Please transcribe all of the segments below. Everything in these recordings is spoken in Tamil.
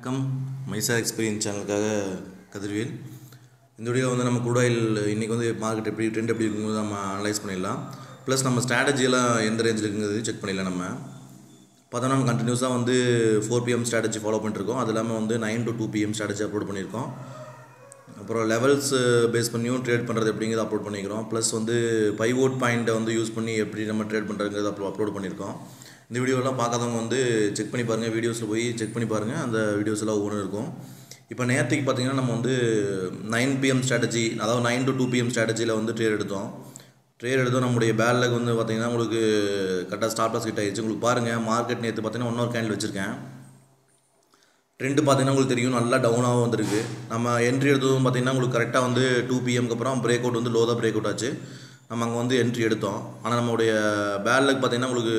வணக்கம். மைசார் எக்ஸ்பீரியன்ஸ் சேனலுக்காக கதிர்வேல். இந்த வீடியோ வந்து நம்ம குரூட் ஆயில் இன்றைக்கி வந்து மார்க்கெட் எப்படி ட்ரெண்ட் எப்படி இருக்குங்கிறது நம்ம அனலைஸ் பண்ணிடலாம். ப்ளஸ் நம்ம ஸ்ட்ராட்டஜியெல்லாம் எந்த ரேஞ்சில் இருக்குங்கிறது செக் பண்ணிடலாம். நம்ம பார்த்தோன்னா நம்ம கண்டினியூஸாக வந்து 4 PM ஸ்ட்ராட்டஜி ஃபாலோ பண்ணிட்டுருக்கோம். அது இல்லாமல் வந்து 9 to 2 PM ஸ்ட்ராட்டஜி அப்லோட் பண்ணியிருக்கோம். அப்புறம் லெவல்ஸ் பேஸ் பண்ணியும் ட்ரேட் பண்ணுறது எப்படிங்கிறது அப்லோட் பண்ணிக்கிறோம். ப்ளஸ் வந்து பைவோட் பாயிண்ட்டை வந்து யூஸ் பண்ணி எப்படி நம்ம ட்ரேட் பண்ணுறதுங்கிறது அப்லோட் பண்ணியிருக்கோம். இந்த வீடியோலாம் பார்க்காதவங்க வந்து செக் பண்ணி பாருங்கள், வீடியோஸில் போய் செக் பண்ணி பாருங்கள். அந்த வீடியோஸ் எல்லாம் ஒவ்வொன்றும் இருக்கும். இப்போ நேற்றுக்கு பார்த்தீங்கன்னா நம்ம வந்து 9 PM ஸ்ட்ராட்டஜி, அதாவது 9 to 2 PM ஸ்ட்ராட்டஜியில் வந்து ட்ரேட் எடுத்தோம். நம்முடைய பேலக் வந்து பார்த்திங்கன்னா உங்களுக்கு கரெக்டாக ஸ்டாப் லாஸ் ஹிட் ஆகிடுச்சு. உங்களுக்கு பாருங்கள், மார்க்கெட் நேற்று பார்த்தீங்கன்னா இன்னொரு கேண்டில் வச்சுருக்கேன். ட்ரெண்டு பார்த்தீங்கன்னா உங்களுக்கு தெரியும், நல்லா டவுனாகவும் வந்திருக்கு. நம்ம என்ட்ரி எடுத்ததும் பார்த்தீங்கன்னா உங்களுக்கு கரெக்டாக வந்து 2 PMக்கு அப்புறம் பிரேக் அவுட் வந்து லோ தான் பிரேக் அவுட் ஆச்சு. நம்ம அங்கே வந்து என்ட்ரி எடுத்தோம். ஆனால் நம்மளுடைய பேலக் பார்த்தீங்கன்னா உங்களுக்கு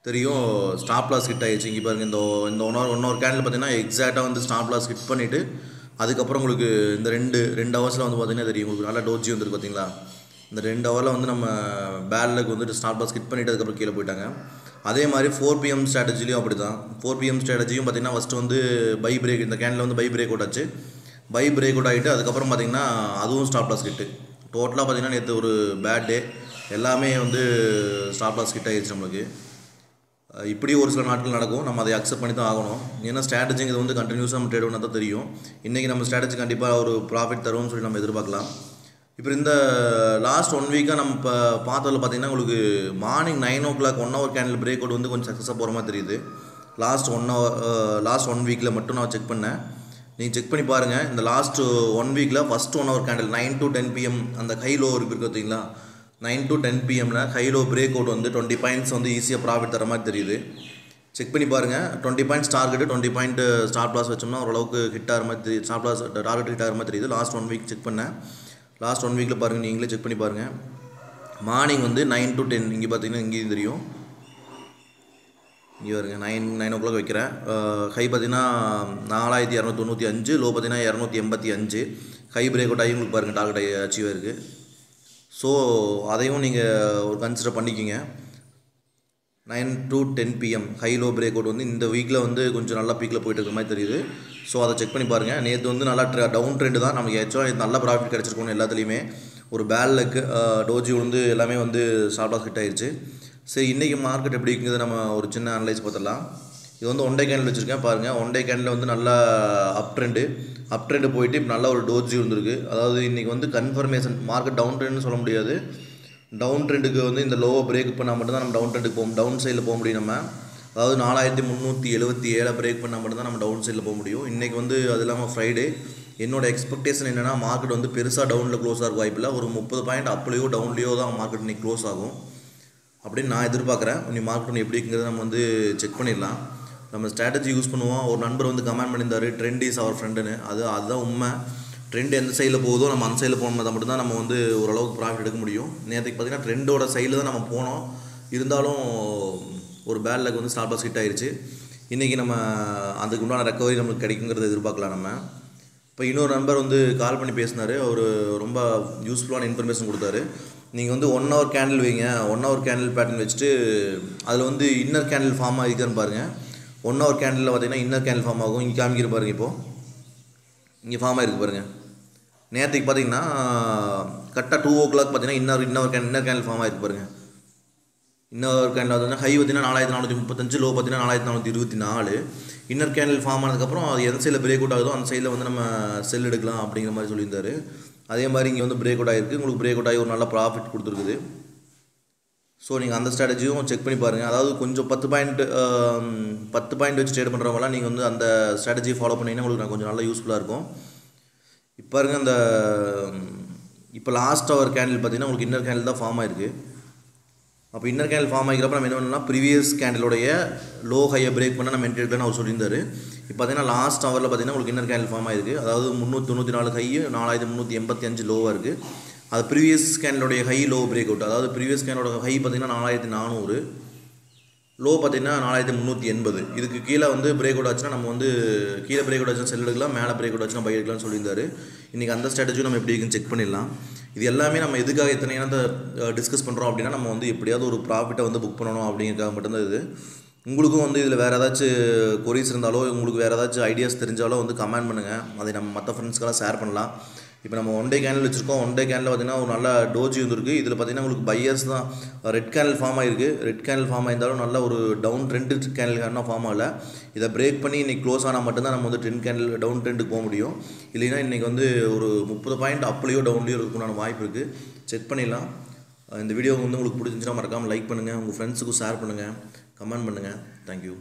தெரியும், ஸ்டாப் லாஸ் ஹிட் ஆகிடுச்சு. இங்கே பாருங்கள், இந்த ஒன்னொரு கேண்டில் பார்த்தீங்கன்னா எக்ஸாக்டாக வந்து ஸ்டாப் லாஸ் ஹிட் பண்ணிவிட்டு அதுக்கப்புறம் உங்களுக்கு இந்த ரெண்டு ஹவர்ஸில் வந்து பார்த்தீங்கன்னா தெரியும், உங்களுக்கு நல்லா டோஜி வந்துருக்கு பார்த்தீங்களா. இந்த 2 ஹவரில் வந்து நம்ம பேலக் வந்துட்டு ஸ்டாப் லாஸ் ஹிட் பண்ணிவிட்டு அதுக்கப்புறம் கீழே போயிட்டாங்க. அதே மாதிரி 4 PM ஸ்ட்ராட்டஜிலையும் அப்படி தான். 4 PM ஸ்ட்ராட்டஜியும் பார்த்திங்கன்னா ஃபஸ்ட்டு வந்து பை பிரேக், இந்த கேண்டில் வந்து பை பிரேக் அவுட் ஆச்சு. பை பிரேக் அவுட் ஆகிட்டு அதுக்கப்புறம் பார்த்திங்கன்னா அதுவும் ஸ்டாப் லாஸ் ஹிட்டு. டோட்டலாக பார்த்திங்கன்னா நேற்று ஒரு பேட் டே, எல்லாமே வந்து ஸ்டாப் லாஸ் ஹிட் ஆகிடுச்சு நம்மளுக்கு. இப்படி ஒரு சில நாட்கள் நடக்கும், நம்ம அதை அக்செப்ட் பண்ணி தான் ஆகணும். ஏன்னா ஸ்ட்ராட்டஜிங்கிறது வந்து கண்டினியூஸாக நம்ம ட்ரேட் பண்ணால் தான் தெரியும். இன்றைக்கி நம்ம ஸ்ட்ராட்டஜி கண்டிப்பாக ஒரு ப்ராஃபிட் தரும்னு சொல்லி நம்ம எதிர்பார்க்கலாம். இப்போ இந்த லாஸ்ட் 1 வீக்காக நம்ம இப்போ பார்த்ததில் பார்த்திங்கன்னா உங்களுக்கு morning 9 o'clock 1 hour candle break out வந்து கொஞ்சம் சக்ஸஸாக போகிற மாதிரி தெரியுது. லாஸ்ட் 1 வீக்கில் மட்டும் நான் செக் பண்ணேன். நீங்கள் செக் பண்ணி பாருங்கள். இந்த லாஸ்ட் 1 வீக்கில் first 1 hour candle 9 to 10 PM அந்த ஹை லோ இருக்குது பார்த்தீங்களா, 9 to 10 PMல ஹை லோ பிரேக் அவுட் வந்து 20 பாயிண்ட்ஸ் வந்து ஈஸியாக ப்ராஃபிட் தர மாதிரி தெரியுது. செக் பண்ணி பாருங்கள். 20 points target, 20 point stop loss வச்சோம்னா ஓரளவுக்கு ஹிட் ஆகிற மாதிரி தெரியுது. ஸ்டாப் லாஸ் டார்கெட் ஹிட் ஆகிற மாதிரி தெரியுது. லாஸ்ட் 1 வீக் செக் பண்ணேன். லாஸ்ட் 1 வீக்கில் பாருங்கள், நீங்களே செக் பண்ணி பாருங்கள். மார்னிங் வந்து 9 to 10, இங்கே பார்த்தீங்கன்னா இங்கேயும் தெரியும், இங்கே வருங்க 9 o'clock வைக்கிறேன். ஹை பார்த்தீங்கன்னா 4295, லோ பார்த்தீங்கன்னா 285. ஹை பிரேக் அவுட் ஆகி உங்களுக்கு பாருங்கள் டார்கெட் அச்சீவ் ஆகிருக்கு. ஸோ அதையும் நீங்கள் ஒரு கன்சிடர் பண்ணிக்கிங்க. 9 to 10 PM high low break out வந்து இந்த வீக்கில் வந்து கொஞ்சம் நல்லா பீக்கில் போயிட்டு இருக்கிற மாதிரி தெரியுது. ஸோ அதை செக் பண்ணி பாருங்கள். நேற்று வந்து நல்லா டவுன் ட்ரெண்டு தான், நமக்கு ஆக்சுவலாக நல்ல ப்ராஃபிட் கிடச்சிருக்கணும் எல்லாத்துலேயுமே. ஒரு பேலக்கு டோஜி வந்து எல்லாமே வந்து ஸ்டாப் லாஸ் ஹிட் ஆயிடுச்சு. சரி, இன்றைக்கி மார்க்கெட் எப்படி இருக்குங்கிறத நம்ம ஒரு சின்ன அனலைஸ் பார்த்துடலாம். இது வந்து ஒன் டே கேண்டில் வச்சுருக்கேன் பாருங்கள். ஒன் டே கேண்டில் வந்து நல்லா அப் ட்ரெண்டு போயிட்டு இப்போ நல்ல ஒரு டோஜி வந்துருக்கு. அதாவது இன்றைக்கி வந்து கன்ஃபர்மேஷன், மார்க்கெட் டவுன் ட்ரெண்டுன்னு சொல்ல முடியாது. டவுன் ட்ரெண்டுக்கு வந்து இந்த லோவை பிரேக் பண்ணால் மட்டும்தான் நம்ம டவுன் ட்ரெண்டுக்கு டவுன் சைடில் போக முடியும். நம்ம அதாவது 4377 பிரேக் பண்ணால் மட்டும்தான் நம்ம டவுன் சைடில் போக முடியும். இன்றைக்கி வந்து அது இல்லாமல் ஃப்ரைடே. என்னோட எக்ஸ்பெக்டேஷன் என்னென்னா, மார்க்கெட் வந்து பெருசாக டவுனில் க்ளோஸ் ஆக வாய்ப்பில்லை. ஒரு 30 பாயிண்ட் அப்லேயோ டவுன்லேயோ தான் மார்க்கெட் இன்றைக்கி க்ளோஸ் ஆகும் அப்படின்னு நான் எதிர்பார்க்குறேன். இன்னைக்கு மார்க்கெட் ஒன்று எப்படி இருக்குங்கிறத நம்ம வந்து செக் பண்ணிடலாம். நம்ம ஸ்ட்ராட்டஜி யூஸ் பண்ணுவோம். ஒரு நண்பர் வந்து கமெண்ட் பண்ணியிருந்தார், ட்ரெண்ட் இஸ் அவர் ஃப்ரெண்டுன்னு. அதுதான் உண்மை. ட்ரெண்ட் எந்த சைடில் போகுதோ நம்ம அந்த சைடில் போனோம்னா மட்டும் தான் நம்ம வந்து ஓரளவுக்கு ப்ராஃபிட் எடுக்க முடியும். நேற்றுக்கு பார்த்திங்கன்னா ட்ரெண்டோட சைடில் தான் நம்ம போனோம். இருந்தாலும் ஒரு பேட் லக் வந்து ஸ்டாப் லாஸ் ஹிட் ஆயிடுச்சு. இன்றைக்கி நம்ம அதுக்கு உண்டான ரெக்கவரி நம்மளுக்கு கிடைக்குங்கிறத எதிர்பார்க்கலாம். நம்ம இப்போ இன்னொரு நண்பர் வந்து கால் பண்ணி பேசினார். அவர் ரொம்ப யூஸ்ஃபுல்லான இன்ஃபர்மேஷன் கொடுத்தாரு. நீங்கள் வந்து 1 hour கேண்டில் வைங்க, 1 hour கேண்டில் பேட்டர்ன் வச்சுட்டு அதில் வந்து இன்னர் கேண்டில் ஃபார்ம் ஆகிருக்கான்னு பாருங்கள். 1 hour கேண்டில் பார்த்திங்கன்னா இன்னர் கேண்டில் ஃபார்ம் ஆகும். இங்கே காமிக்கிற பாருங்கள், இப்போது இங்கே ஃபார்ம் ஆகிருக்கு பாருங்கள். நேற்றுக்கு பார்த்தீங்கன்னா கரெக்டாக 2 o'clock பார்த்தீங்கன்னா இன்னர் கேண்டில் ஃபார்ம் ஆகிருக்கு பாருங்கள். இன்னொரு கேண்டில் பார்த்தீங்கன்னா ஹை பார்த்தீங்கன்னா 4435, லோ பார்த்தீங்கன்னா 4424. இன்னர் கேண்டில் ஃபார்ம் ஆனதுக்கப்புறம் அது எந்த சைடில் பிரேக் அவுட் ஆகுதோ அந்த சைடில் வந்து நம்ம செல் எடுக்கலாம் அப்படிங்கிற மாதிரி சொல்லியிருந்தார். அதே மாதிரி இங்கே வந்து பிரேக் அவுட் ஆகிருக்கு. உங்களுக்கு பிரேக் அவுட் ஆகி ஒரு நல்ல ப்ராஃபிட் கொடுத்துருக்குது. ஸோ நீங்கள் அந்த ஸ்ட்ராட்டஜியும் செக் பண்ணி பாருங்கள். அதாவது கொஞ்சம் 10 பாயிண்ட் வச்சு ட்ரேட் பண்ணுறவங்களாம் நீங்கள் வந்து அந்த ஸ்ட்ராட்டஜி ஃபாலோ பண்ணிங்கன்னா உங்களுக்கு கொஞ்சம் நல்லா யூஸ்ஃபுல்லாக இருக்கும். இப்போ பாருங்கள், இப்போ லாஸ்ட் ஹவர் கேண்டில் பார்த்தீங்கன்னா உங்களுக்கு இன்னர் கேண்டில் தான் ஃபார்ம் ஆகிருக்கு. அப்போ இன்னர் கேண்டில் ஃபார்ம் ஆகிக்கிறப்ப நம்ம என்ன பண்ணலாம், ப்ரீவியஸ் கேண்டிலோடைய லோ ஹையை பிரேக் பண்ணால் நம்ம என்ட்ரி எடுக்கலாம்னு அவர் சொல்லியிருந்தார். இப்போ பார்த்தீங்கன்னா லாஸ்ட் ஹவரில் பார்த்தீங்கன்னா உங்களுக்கு இன்னர் கேண்டில் ஃபார்ம் ஆகிருக்கு. அதாவது 394 ஹை, 4385 லோவாக இருக்குது. அது ப்ரீவியஸ் கேண்டிலோடைய ஹை லோ பிரேக் அவுட். அதாவது ப்ரீவியஸ் கேண்டலோட ஹை பார்த்திங்கன்னா 4400, லோ பார்த்திங்கன்னா 4380. இதுக்கு கீழே வந்து பிரேக் அவுட் ஆச்சுன்னா நம்ம வந்து கீழே பிரேக் அவுட் ஆச்சுன்னா செல் எடுக்கலாம், மேலே பிரேக் அவுட் ஆச்சுன்னா பை எடுக்கலாம்னு சொல்லியிருந்தார். இன்றைக்கி அந்த ஸ்ட்ராட்டஜியும் நம்ம எப்படி இருக்குன்னு செக் பண்ணிடலாம். இது எல்லாமே நம்ம எதுக்காக இத்தனை நேரத்தை டிஸ்கஸ் பண்ணுறோம் அப்படின்னா, நம்ம வந்து எப்படியாவது ஒரு ப்ராஃபிட்டை வந்து புக் பண்ணணும் அப்படிங்கிறதுக்காக மட்டும்தான் இது. உங்களுக்கும் வந்து இதில் வேறு ஏதாச்சும் கொரிஸ் இருந்தாலோ உங்களுக்கு வேறு ஏதாச்சும் ஐடியாஸ் தெரிஞ்சாலோ வந்து கமெண்ட் பண்ணுங்கள். அதை நம்ம மற்ற ஃப்ரெண்ட்ஸ்க்கெல்லாம் ஷேர் பண்ணலாம். இப்போ நம்ம ஒன் டே கேண்டில் வச்சுருக்கோம். ஒன் டே கேண்டில் பார்த்திங்கன்னா ஒரு நல்ல டோஜி வந்துருக்கு. இதில் பார்த்திங்கன்னா உங்களுக்கு பையர்ஸ் தான் ரெட் கேண்டில் ஃபார்ம் ஆகிருக்கு. ரெட் கேண்டில் ஃபார்ம் ஆயிருந்தாலும் நல்ல ஒரு டவுன் ட்ரெண்டு கேண்டில் காரணம் ஃபார்ம் ஆகலை. இதை பிரேக் பண்ணி இன்றைக்கி க்ளோஸ் ஆனால் மட்டும்தான் நம்ம வந்து ட்ரெண்ட் கேண்டில் டவுன் ட்ரெண்டுக்கு போக முடியும். இல்லைன்னா இன்றைக்கி வந்து ஒரு 30 பாயிண்ட் அப்லேயோ டவுன்லேயோ இருக்குன்னு வாய்ப்பு இருக்குது. செக் பண்ணிடலாம். இந்த வீடியோ வந்து உங்களுக்கு பிடிச்சிருந்துச்சுன்னா மறக்காமல் லைக் பண்ணுங்கள், உங்கள் ஃப்ரெண்ட்ஸுக்கும் ஷேர் பண்ணுங்கள், கமெண்ட் பண்ணுங்கள். தேங்க்யூ.